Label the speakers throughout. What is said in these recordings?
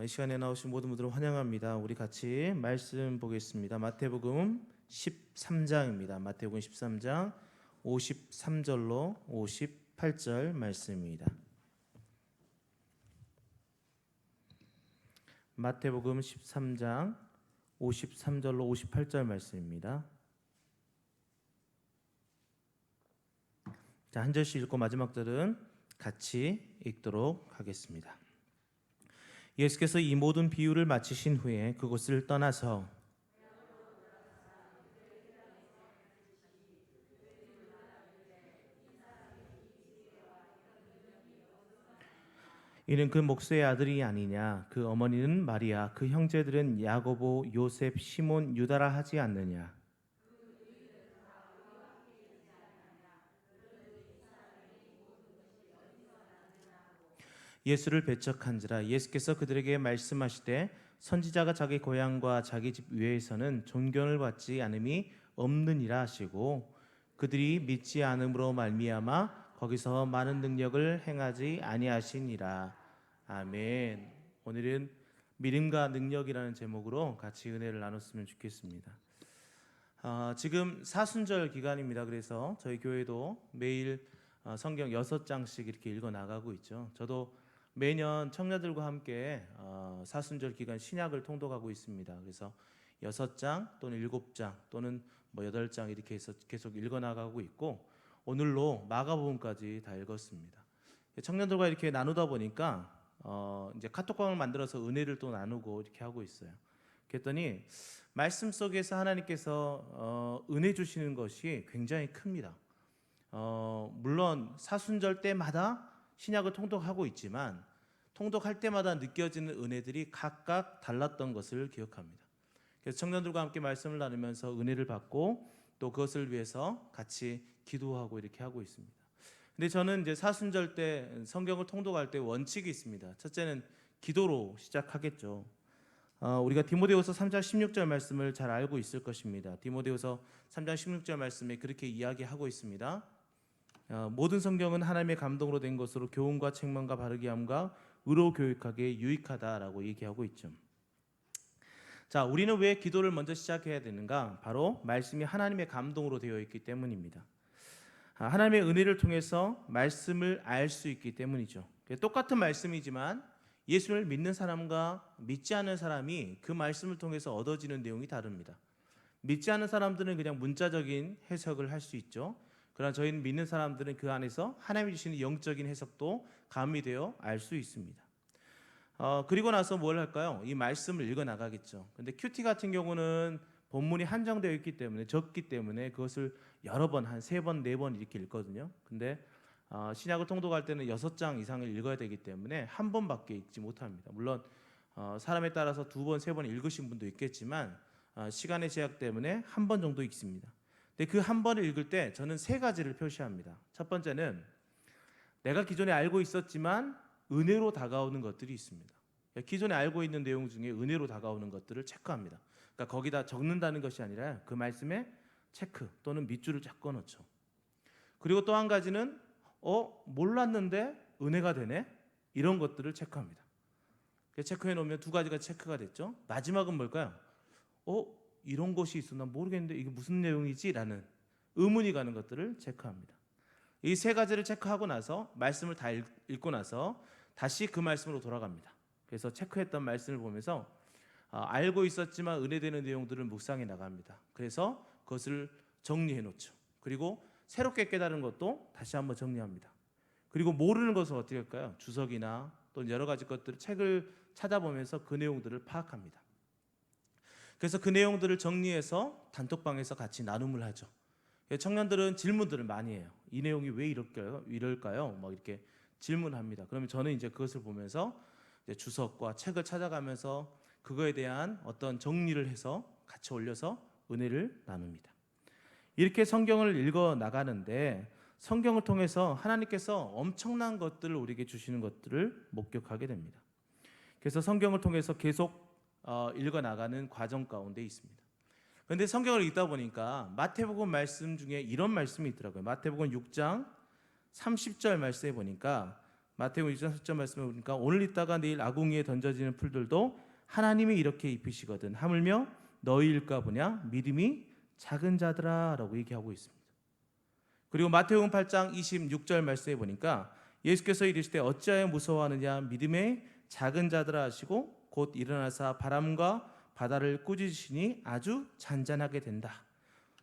Speaker 1: 이 시간에 나오신 모든 분들을 환영합니다. 우리 같이 말씀 보겠습니다. 마태복음 13장입니다. 마태복음 13장 53절로 58절 말씀입니다. 마태복음 13장 53절로 58절 말씀입니다. 자, 한 절씩 읽고 마지막 절은 같이 읽도록 하겠습니다. 예수께서 이 모든 비유를 마치신 후에 그곳을 떠나서 이는 그 목수의 아들이 아니냐, 그 어머니는 마리아, 그 형제들은 야고보, 요셉, 시몬, 유다라 하지 않느냐. 예수를 배척한지라. 예수께서 그들에게 말씀하시되 선지자가 자기 고향과 자기 집 외에서는 존경을 받지 않음이 없느니라 하시고, 그들이 믿지 않음으로 말미암아 거기서 많은 능력을 행하지 아니하시니라. 아멘. 오늘은 믿음과 능력이라는 제목으로 같이 은혜를 나눴으면 좋겠습니다. 지금 사순절 기간입니다. 그래서 저희 교회도 매일 성경 6장씩 이렇게 읽어 나가고 있죠. 저도 매년 청년들과 함께 사순절 기간 신약을 통독하고 있습니다. 그래서 6장 또는 7장 또는 8장 이렇게 해서 계속 읽어 나가고 있고, 오늘로 마가복음까지 다 읽었습니다. 청년들과 이렇게 나누다 보니까 이제 카톡방을 만들어서 은혜를 또 나누고 이렇게 하고 있어요. 그랬더니 말씀 속에서 하나님께서 은혜 주시는 것이 굉장히 큽니다. 물론 사순절 때마다 신약을 통독하고 있지만 통독할 때마다 느껴지는 은혜들이 각각 달랐던 것을 기억합니다. 그래서 청년들과 함께 말씀을 나누면서 은혜를 받고 또 그것을 위해서 같이 기도하고 이렇게 하고 있습니다. 근데 저는 이제 사순절 때 성경을 통독할 때 원칙이 있습니다. 첫째는 기도로 시작하겠죠. 우리가 디모데후서 3장 16절 말씀을 잘 알고 있을 것입니다. 디모데후서 3장 16절 말씀에 그렇게 이야기하고 있습니다. 모든 성경은 하나님의 감동으로 된 것으로 교훈과 책망과 바르게 함과 의로 교육하기에 유익하다라고 얘기하고 있죠. 자, 우리는 왜 기도를 먼저 시작해야 되는가? 바로 말씀이 하나님의 감동으로 되어 있기 때문입니다. 하나님의 은혜를 통해서 말씀을 알 수 있기 때문이죠. 똑같은 말씀이지만 예수를 믿는 사람과 믿지 않는 사람이 그 말씀을 통해서 얻어지는 내용이 다릅니다. 믿지 않는 사람들은 그냥 문자적인 해석을 할 수 있죠. 그러나 저희는 믿는 사람들은 그 안에서 하나님이 주시는 영적인 해석도 가미되어 알 수 있습니다. 그리고 나서 뭘 할까요? 이 말씀을 읽어 나가겠죠. 근데 큐티 같은 경우는 본문이 한정되어 있기 때문에, 적기 때문에 그것을 여러 번, 한 3번, 4번 이렇게 읽거든요. 근데 신약을 통독할 때는 6장 이상을 읽어야 되기 때문에 한 번밖에 읽지 못합니다. 물론 사람에 따라서 2번, 3번 읽으신 분도 있겠지만 시간의 제약 때문에 한 번 정도 읽습니다. 근데 그 한 번을 읽을 때 저는 3가지를 표시합니다. 첫 번째는 내가 기존에 알고 있었지만 은혜로 다가오는 것들이 있습니다. 기존에 알고 있는 내용 중에 은혜로 다가오는 것들을 체크합니다. 그러니까 거기다 적는다는 것이 아니라 그 말씀에 체크 또는 밑줄을 쫙 꺼놓죠. 그리고 또 한 가지는 몰랐는데 은혜가 되네? 이런 것들을 체크합니다. 체크해 놓으면 2가지가 체크가 됐죠. 마지막은 뭘까요? 이런 것이 있었나 모르겠는데 이게 무슨 내용이지? 라는 의문이 가는 것들을 체크합니다. 이 3가지를 체크하고 나서 말씀을 다 읽고 나서 다시 그 말씀으로 돌아갑니다. 그래서 체크했던 말씀을 보면서 알고 있었지만 은혜되는 내용들을 묵상해 나갑니다. 그래서 그것을 정리해 놓죠. 그리고 새롭게 깨달은 것도 다시 한번 정리합니다. 그리고 모르는 것을 어떻게 할까요? 주석이나 또 여러 가지 것들을 책을 찾아보면서 그 내용들을 파악합니다. 그래서 그 내용들을 정리해서 단톡방에서 같이 나눔을 하죠. 청년들은 질문들을 많이 해요. 이 내용이 왜 이럴까요? 막 이렇게 질문합니다. 그러면 저는 이제 그것을 보면서 이제 주석과 책을 찾아가면서 그거에 대한 어떤 정리를 해서 같이 올려서 은혜를 나눕니다. 이렇게 성경을 읽어 나가는데 성경을 통해서 하나님께서 엄청난 것들을 우리에게 주시는 것들을 목격하게 됩니다. 그래서 성경을 통해서 계속 읽어 나가는 과정 가운데 있습니다. 그런데 성경을 읽다 보니까 마태복음 말씀 중에 이런 말씀이 있더라고요. 마태복음 6장 30절 말씀에 보니까 마태복음 2장 4절 말씀을 보니까 오늘 있다가 내일 아궁이에 던져지는 풀들도 하나님이 이렇게 입히시거든 하물며 너희일까 보냐 믿음이 작은 자들아 라고 얘기하고 있습니다. 그리고 마태복음 8장 26절 말씀에 보니까 예수께서 이르시되 어찌하여 무서워하느냐 믿음의 작은 자들아 하시고 곧 일어나사 바람과 바다를 꾸짖으시니 아주 잔잔하게 된다.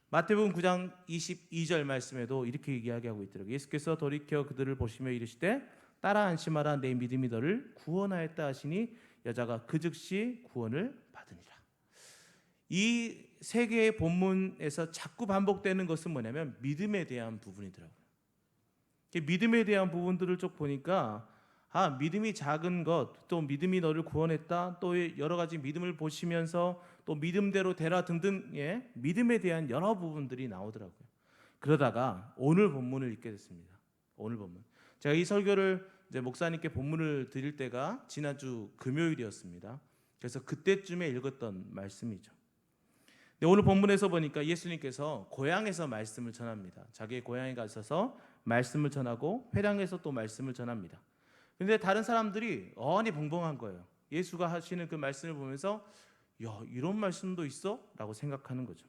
Speaker 1: 마태복음 9장 22절 말씀에도 이렇게 이야기하고 있더라고요. 예수께서 돌이켜 그들을 보시며 이르시되 따라 안심하라 내 믿음이 너를 구원하였다 하시니 여자가 그 즉시 구원을 받으니라. 이 세 개의 본문에서 자꾸 반복되는 것은 뭐냐면 믿음에 대한 부분이더라고요. 믿음에 대한 부분들을 쭉 보니까 믿음이 작은 것, 또 믿음이 너를 구원했다, 또 여러 가지 믿음을 보시면서 또 믿음대로 되라 등등의 믿음에 대한 여러 부분들이 나오더라고요. 그러다가 오늘 본문을 읽게 됐습니다. 오늘 본문. 제가 이 설교를 이제 목사님께 본문을 드릴 때가 지난주 금요일이었습니다. 그래서 그때쯤에 읽었던 말씀이죠. 오늘 본문에서 보니까 예수님께서 고향에서 말씀을 전합니다. 자기의 고향에 가셔서 말씀을 전하고 회당에서 또 말씀을 전합니다. 그런데 다른 사람들이 어안이 벙벙한 거예요. 예수가 하시는 그 말씀을 보면서 야, 이런 말씀도 있어? 라고 생각하는 거죠.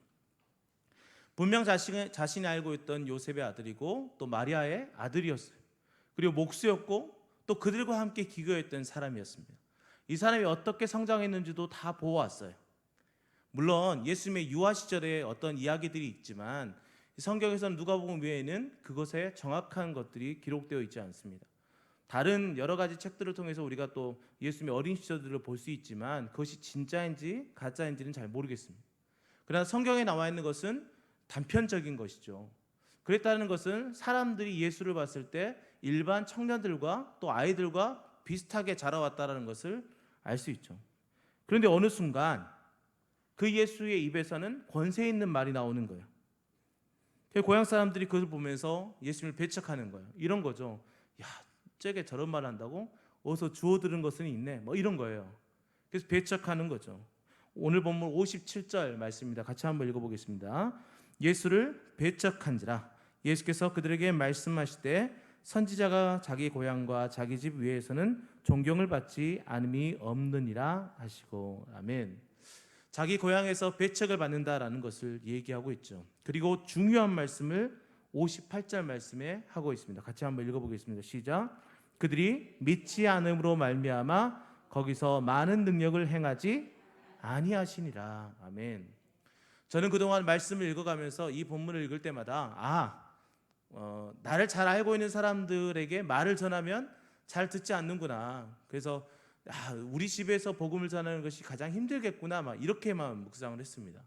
Speaker 1: 분명 자신이 알고 있던 요셉의 아들이고 또 마리아의 아들이었어요. 그리고 목수였고 또 그들과 함께 기거했던 사람이었습니다. 이 사람이 어떻게 성장했는지도 다 보아왔어요. 물론 예수님의 유아 시절에 어떤 이야기들이 있지만 성경에서는 누가복음 외에는 그것에 정확한 것들이 기록되어 있지 않습니다. 다른 여러 가지 책들을 통해서 우리가 또 예수님의 어린 시절들을 볼 수 있지만 그것이 진짜인지 가짜인지는 잘 모르겠습니다. 그러나 성경에 나와 있는 것은 단편적인 것이죠. 그랬다는 것은 사람들이 예수를 봤을 때 일반 청년들과 또 아이들과 비슷하게 자라왔다는 것을 알 수 있죠. 그런데 어느 순간 그 예수의 입에서는 권세 있는 말이 나오는 거예요. 고향 사람들이 그것을 보면서 예수님을 배척하는 거예요. 이런 거죠. 야, 쟤게 저런 말 한다고? 어디서 주워 들은 것은 있네. 뭐 이런 거예요. 그래서 배척하는 거죠. 오늘 본문 57절 말씀입니다. 같이 한번 읽어보겠습니다. 예수를 배척한지라 예수께서 그들에게 말씀하시되 선지자가 자기 고향과 자기 집 위에서는 존경을 받지 않음이 없느니라 하시고. 아멘. 자기 고향에서 배척을 받는다라는 것을 얘기하고 있죠. 그리고 중요한 말씀을 58절 말씀에 하고 있습니다. 같이 한번 읽어보겠습니다. 시작. 그들이 믿지 않음으로 말미암아 거기서 많은 능력을 행하지 아니하시니라. 아멘. 저는 그동안 말씀을 읽어가면서 이 본문을 읽을 때마다 나를 잘 알고 있는 사람들에게 말을 전하면 잘 듣지 않는구나. 그래서 우리 집에서 복음을 전하는 것이 가장 힘들겠구나, 막 이렇게만 묵상을 했습니다.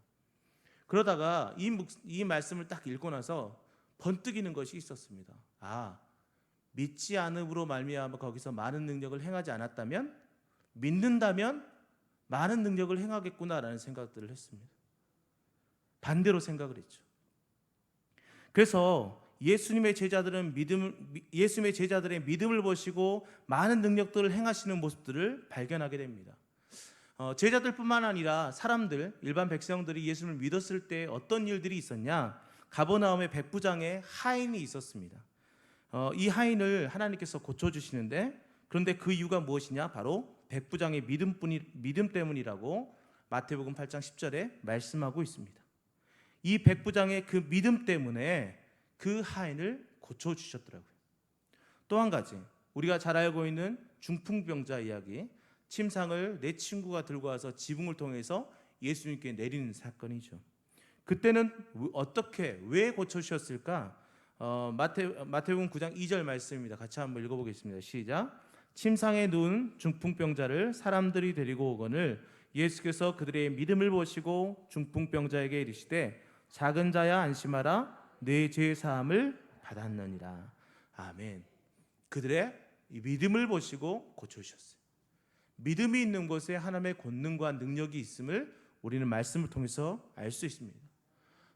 Speaker 1: 그러다가 이 말씀을 딱 읽고 나서 번뜩이는 것이 있었습니다. 믿지 않음으로 말미암아 거기서 많은 능력을 행하지 않았다면, 믿는다면 많은 능력을 행하겠구나라는 생각들을 했습니다. 반대로 생각을 했죠. 그래서 예수님의 제자들의 믿음을 보시고 많은 능력들을 행하시는 모습들을 발견하게 됩니다. 제자들뿐만 아니라 사람들, 일반 백성들이 예수님을 믿었을 때 어떤 일들이 있었냐? 가버나움의 백부장의 하인이 있었습니다. 이 하인을 하나님께서 고쳐주시는데, 그런데 그 이유가 무엇이냐? 바로 백부장의 믿음 때문이라고 마태복음 8장 10절에 말씀하고 있습니다. 이 백부장의 그 믿음 때문에 그 하인을 고쳐주셨더라고요. 또 한 가지, 우리가 잘 알고 있는 중풍병자 이야기, 침상을 내 친구가 들고 와서 지붕을 통해서 예수님께 내리는 사건이죠. 그때는 어떻게, 왜 고쳐주셨을까? 마태복음 9장 2절 말씀입니다. 같이 한번 읽어보겠습니다. 시작. 침상에 누운 중풍병자를 사람들이 데리고 오거늘 예수께서 그들의 믿음을 보시고 중풍병자에게 이르시되 작은 자야 안심하라 내 죄 사함을 받았느니라. 아멘. 그들의 믿음을 보시고 고쳐주셨어요. 믿음이 있는 곳에 하나님의 권능과 능력이 있음을 우리는 말씀을 통해서 알 수 있습니다.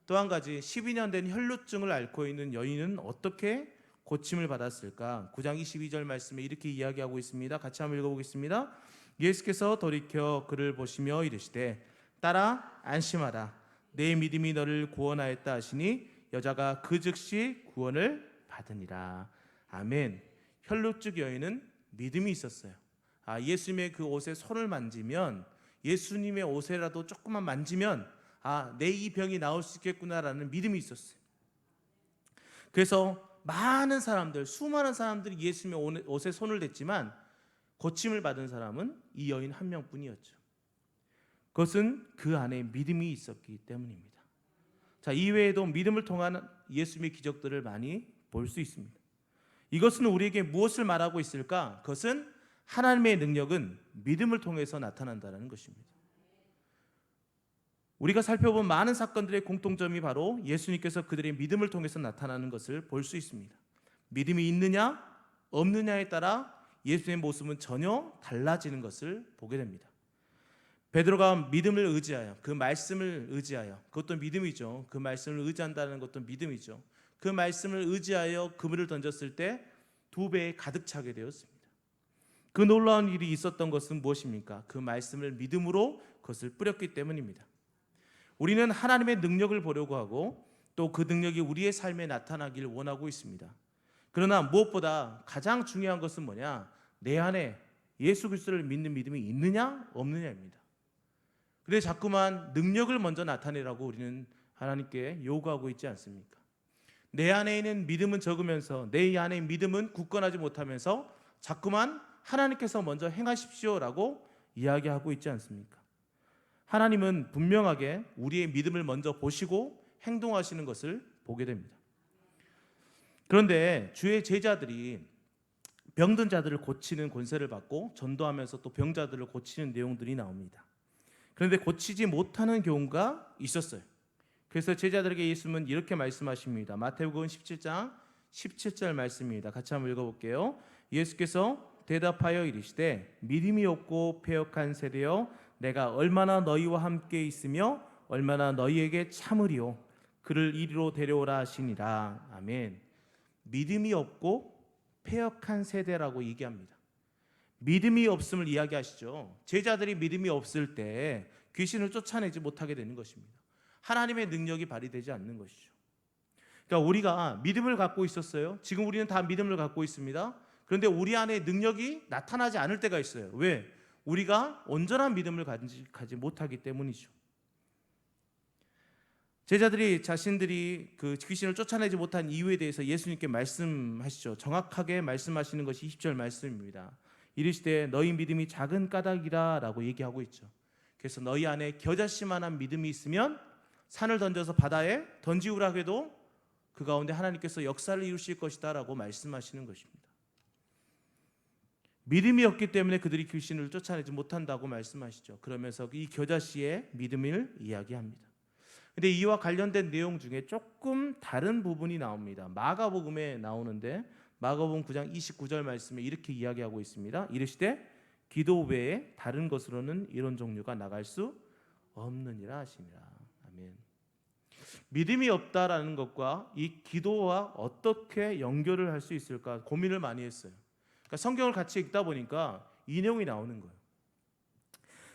Speaker 1: 또 한 가지, 12년 된 혈루증을 앓고 있는 여인은 어떻게 고침을 받았을까? 9장 22절 말씀에 이렇게 이야기하고 있습니다. 같이 한번 읽어보겠습니다. 예수께서 돌이켜 그를 보시며 이르시되 따라 안심하라 내 믿음이 너를 구원하였다 하시니 여자가 그 즉시 구원을 받으니라. 아멘. 혈루증 여인은 믿음이 있었어요. 예수님의 그 옷에 손을 만지면, 예수님의 옷에라도 조금만 만지면 내 이 병이 나을 수 있겠구나라는 믿음이 있었어요. 그래서 많은 사람들, 수많은 사람들이 예수님의 옷에 손을 댔지만 고침을 받은 사람은 이 여인 한 명뿐이었죠. 그것은 그 안에 믿음이 있었기 때문입니다. 자, 이외에도 믿음을 통한 예수님의 기적들을 많이 볼 수 있습니다. 이것은 우리에게 무엇을 말하고 있을까? 그것은 하나님의 능력은 믿음을 통해서 나타난다는 것입니다. 우리가 살펴본 많은 사건들의 공통점이 바로 예수님께서 그들의 믿음을 통해서 나타나는 것을 볼 수 있습니다. 믿음이 있느냐 없느냐에 따라 예수님의 모습은 전혀 달라지는 것을 보게 됩니다. 베드로가 믿음을 의지하여, 그 말씀을 의지하여, 그것도 믿음이죠. 그 말씀을 의지한다는 것도 믿음이죠. 그 말씀을 의지하여 그물을 던졌을 때 2배에 가득 차게 되었습니다. 그 놀라운 일이 있었던 것은 무엇입니까? 그 말씀을 믿음으로 그것을 뿌렸기 때문입니다. 우리는 하나님의 능력을 보려고 하고 또 그 능력이 우리의 삶에 나타나길 원하고 있습니다. 그러나 무엇보다 가장 중요한 것은 뭐냐? 내 안에 예수 그리스도를 믿는 믿음이 있느냐 없느냐입니다. 그래서 자꾸만 능력을 먼저 나타내라고 우리는 하나님께 요구하고 있지 않습니까? 내 안에 있는 믿음은 적으면서 내 안에 믿음은 굳건하지 못하면서 자꾸만 하나님께서 먼저 행하십시오라고 이야기하고 있지 않습니까? 하나님은 분명하게 우리의 믿음을 먼저 보시고 행동하시는 것을 보게 됩니다. 그런데 주의 제자들이 병든 자들을 고치는 권세를 받고 전도하면서 또 병자들을 고치는 내용들이 나옵니다. 그런데 고치지 못하는 경우가 있었어요. 그래서 제자들에게 예수님은 이렇게 말씀하십니다. 마태복음 17장 17절 말씀입니다. 같이 한번 읽어볼게요. 예수께서 대답하여 이르시되 믿음이 없고 패역한 세대여 내가 얼마나 너희와 함께 있으며 얼마나 너희에게 참으리요 그를 이리로 데려오라 하시니라. 아멘. 믿음이 없고 패역한 세대라고 얘기합니다. 믿음이 없음을 이야기하시죠. 제자들이 믿음이 없을 때 귀신을 쫓아내지 못하게 되는 것입니다. 하나님의 능력이 발휘되지 않는 것이죠. 그러니까 우리가 믿음을 갖고 있었어요. 지금 우리는 다 믿음을 갖고 있습니다. 그런데 우리 안에 능력이 나타나지 않을 때가 있어요. 왜? 우리가 온전한 믿음을 가지 못하기 때문이죠. 제자들이 자신들이 그 귀신을 쫓아내지 못한 이유에 대해서 예수님께 말씀하시죠. 정확하게 말씀하시는 것이 20절 말씀입니다. 이르시되 너희 믿음이 작은 까닭이라 라고 얘기하고 있죠. 그래서 너희 안에 겨자씨만한 믿음이 있으면 산을 던져서 바다에 던지우라 해도 그 가운데 하나님께서 역사를 이루실 것이다 라고 말씀하시는 것입니다. 믿음이 없기 때문에 그들이 귀신을 쫓아내지 못한다고 말씀하시죠. 그러면서 이 겨자씨의 믿음을 이야기합니다. 근데 이와 관련된 내용 중에 조금 다른 부분이 나옵니다. 마가복음에 나오는데 마가복음 9장 29절 말씀에 이렇게 이야기하고 있습니다. 이르시되 기도 외에 다른 것으로는 이런 종류가 나갈 수 없느니라 하시니라. 아멘. 믿음이 없다라는 것과 이 기도와 어떻게 연결을 할 수 있을까 고민을 많이 했어요. 그러니까 성경을 같이 읽다 보니까 이 내용이 나오는 거예요.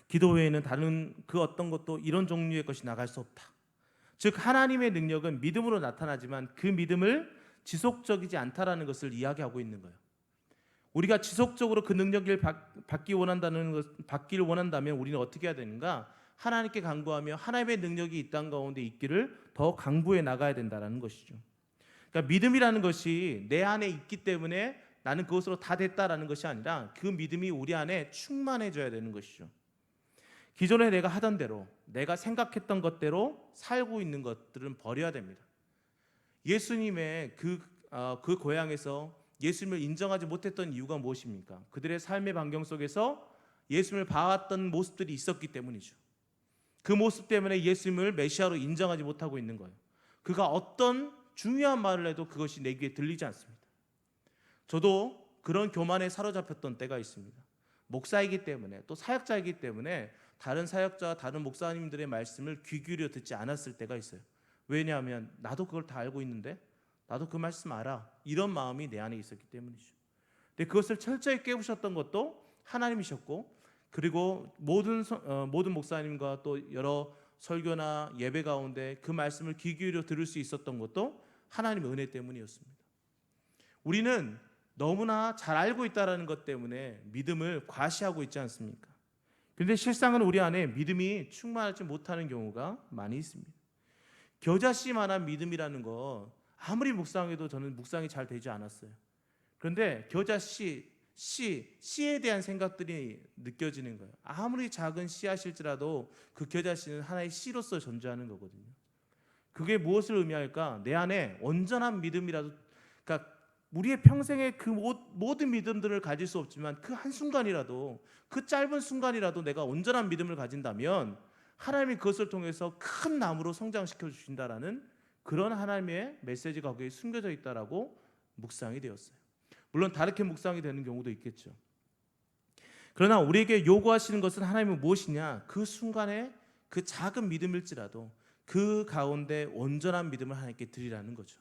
Speaker 1: 기도 외에는 다른 그 어떤 것도 이런 종류의 것이 나갈 수 없다. 즉 하나님의 능력은 믿음으로 나타나지만 그 믿음을 지속적이지 않다라는 것을 이야기하고 있는 거예요. 우리가 지속적으로 그 능력을 받기를 원한다면 우리는 어떻게 해야 되는가? 하나님께 간구하며 하나님의 능력이 이 땅 가운데 있기를 더 강구해 나가야 된다는 것이죠. 그러니까 믿음이라는 것이 내 안에 있기 때문에 나는 그것으로 다 됐다라는 것이 아니라 그 믿음이 우리 안에 충만해져야 되는 것이죠. 기존에 내가 하던 대로 내가 생각했던 것대로 살고 있는 것들은 버려야 됩니다. 예수님의 그 고향에서 예수님을 인정하지 못했던 이유가 무엇입니까? 그들의 삶의 반경 속에서 예수님을 봐왔던 모습들이 있었기 때문이죠. 그 모습 때문에 예수님을 메시아로 인정하지 못하고 있는 거예요. 그가 어떤 중요한 말을 해도 그것이 내 귀에 들리지 않습니다. 저도 그런 교만에 사로잡혔던 때가 있습니다. 목사이기 때문에 또 사역자이기 때문에 다른 사역자와 다른 목사님들의 말씀을 귀 기울여 듣지 않았을 때가 있어요. 왜냐하면 나도 그걸 다 알고 있는데 나도 그 말씀 알아. 이런 마음이 내 안에 있었기 때문이죠. 근데 그것을 철저히 깨우셨던 것도 하나님이셨고 그리고 모든 목사님과 또 여러 설교나 예배 가운데 그 말씀을 귀 기울여 들을 수 있었던 것도 하나님의 은혜 때문이었습니다. 우리는 너무나 잘 알고 있다라는 것 때문에 믿음을 과시하고 있지 않습니까? 그런데 실상은 우리 안에 믿음이 충만하지 못하는 경우가 많이 있습니다. 겨자씨만한 믿음이라는 거 아무리 묵상해도 저는 묵상이 잘 되지 않았어요. 그런데 씨에 대한 생각들이 느껴지는 거예요. 아무리 작은 씨앗일지라도 그 겨자씨는 하나의 씨로서 존재하는 거거든요. 그게 무엇을 의미할까? 내 안에 온전한 믿음이라도, 그러니까 우리의 평생의 그 모든 믿음들을 가질 수 없지만 그 한순간이라도, 그 짧은 순간이라도 내가 온전한 믿음을 가진다면 하나님이 그것을 통해서 큰 나무로 성장시켜 주신다라는 그런 하나님의 메시지가 거기에 숨겨져 있다라고 묵상이 되었어요. 물론 다르게 묵상이 되는 경우도 있겠죠. 그러나 우리에게 요구하시는 것은 하나님은 무엇이냐? 그 순간에 그 작은 믿음일지라도 그 가운데 온전한 믿음을 하나님께 드리라는 거죠.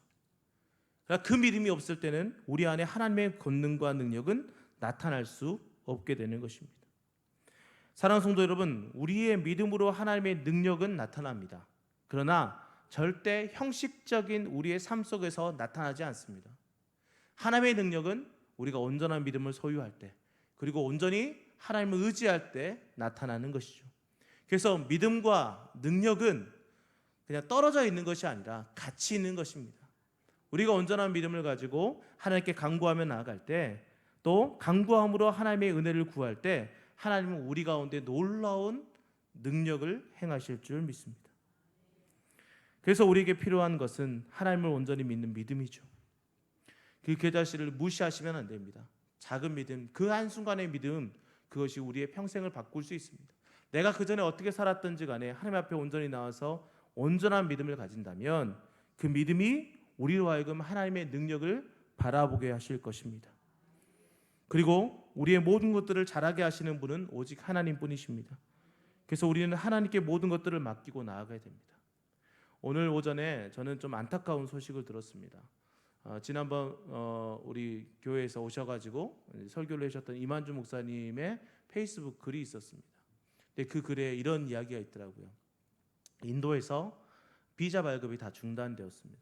Speaker 1: 그러니까 그 믿음이 없을 때는 우리 안에 하나님의 권능과 능력은 나타날 수 없게 되는 것입니다. 사랑하는 성도 여러분, 우리의 믿음으로 하나님의 능력은 나타납니다. 그러나 절대 형식적인 우리의 삶 속에서 나타나지 않습니다. 하나님의 능력은 우리가 온전한 믿음을 소유할 때, 그리고 온전히 하나님을 의지할 때 나타나는 것이죠. 그래서 믿음과 능력은 그냥 떨어져 있는 것이 아니라 같이 있는 것입니다. 우리가 온전한 믿음을 가지고 하나님께 간구하며 나아갈 때, 또 간구함으로 하나님의 은혜를 구할 때 하나님은 우리 가운데 놀라운 능력을 행하실 줄 믿습니다. 그래서 우리에게 필요한 것은 하나님을 온전히 믿는 믿음이죠. 그 겨자씨를 무시하시면 안 됩니다. 작은 믿음, 그 한순간의 믿음, 그것이 우리의 평생을 바꿀 수 있습니다. 내가 그전에 어떻게 살았든지 간에 하나님 앞에 온전히 나와서 온전한 믿음을 가진다면 그 믿음이 우리로 하여금 하나님의 능력을 바라보게 하실 것입니다. 그리고 우리의 모든 것들을 잘하게 하시는 분은 오직 하나님뿐이십니다. 그래서 우리는 하나님께 모든 것들을 맡기고 나아가야 됩니다. 오늘 오전에 저는 좀 안타까운 소식을 들었습니다. 지난번 우리 교회에서 오셔가지고 설교를 하셨던 이만주 목사님의 페이스북 글이 있었습니다. 근데 그 글에 이런 이야기가 있더라고요. 인도에서 비자 발급이 다 중단되었습니다.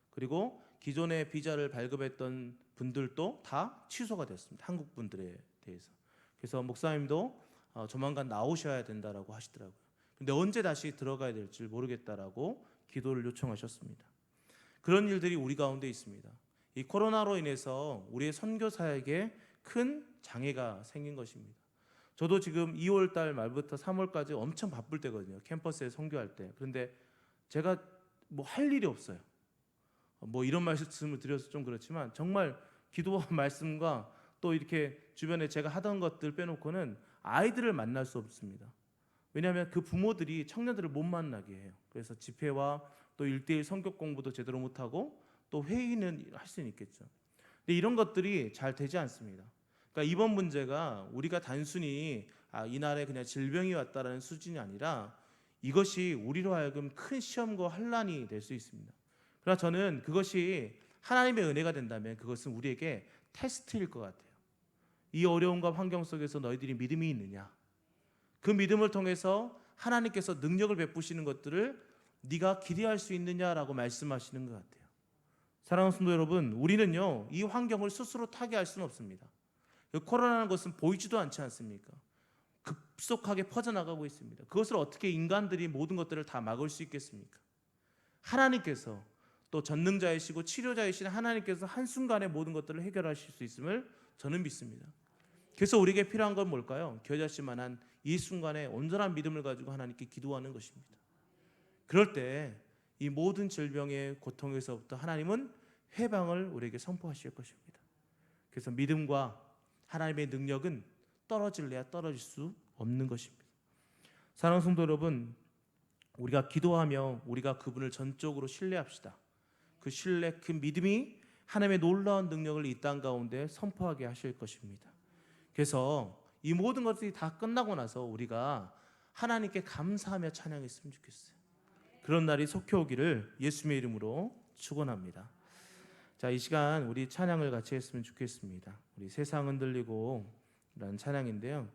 Speaker 1: 그리고 기존에 비자를 발급했던 분들도 다 취소가 됐습니다. 한국 분들에 대해서. 그래서 목사님도 조만간 나오셔야 된다라고 하시더라고요. 근데 언제 다시 들어가야 될지 모르겠다라고 기도를 요청하셨습니다. 그런 일들이 우리 가운데 있습니다. 이 코로나로 인해서 우리의 선교사에게 큰 장애가 생긴 것입니다. 저도 지금 2월 달 말부터 3월까지 엄청 바쁠 때거든요. 캠퍼스에 선교할 때. 그런데 제가 뭐 할 일이 없어요. 뭐 이런 말씀을 드려서 좀 그렇지만 정말 기도와 말씀과 또 이렇게 주변에 제가 하던 것들 빼놓고는 아이들을 만날 수 없습니다. 왜냐하면 그 부모들이 청년들을 못 만나게 해요. 그래서 집회와 또 1:1 성격 공부도 제대로 못하고 또 회의는 할 수는 있겠죠. 근데 이런 것들이 잘 되지 않습니다. 그러니까 이번 문제가 우리가 단순히 이날에 그냥 질병이 왔다라는 수준이 아니라 이것이 우리로 하여금 큰 시험과 환난이 될 수 있습니다. 그러나 저는 그것이 하나님의 은혜가 된다면 그것은 우리에게 테스트일 것 같아요. 이 어려움과 환경 속에서 너희들이 믿음이 있느냐? 그 믿음을 통해서 하나님께서 능력을 베푸시는 것들을 네가 기대할 수 있느냐라고 말씀하시는 것 같아요. 사랑하는 성도 여러분, 우리는요 이 환경을 스스로 타개할 수는 없습니다. 코로나라는 것은 보이지도 않지 않습니까? 급속하게 퍼져나가고 있습니다. 그것을 어떻게 인간들이 모든 것들을 다 막을 수 있겠습니까? 하나님께서 또 전능자이시고 치료자이신 하나님께서 한순간에 모든 것들을 해결하실 수 있음을 저는 믿습니다. 그래서 우리에게 필요한 건 뭘까요? 겨자씨만한 이 순간에 온전한 믿음을 가지고 하나님께 기도하는 것입니다. 그럴 때 이 모든 질병의 고통에서부터 하나님은 해방을 우리에게 선포하실 것입니다. 그래서 믿음과 하나님의 능력은 떨어질래야 떨어질 수 없는 것입니다. 사랑하는 성도 여러분, 우리가 기도하며 우리가 그분을 전적으로 신뢰합시다. 그 신뢰, 그 믿음이 하나님의 놀라운 능력을 이 땅 가운데 선포하게 하실 것입니다. 그래서 이 모든 것들이 다 끝나고 나서 우리가 하나님께 감사하며 찬양했으면 좋겠어요. 그런 날이 속히 오기를 예수님의 이름으로 축원합니다. 자, 이 시간 우리 찬양을 같이 했으면 좋겠습니다. 우리 세상 흔들리고 라는 찬양인데요.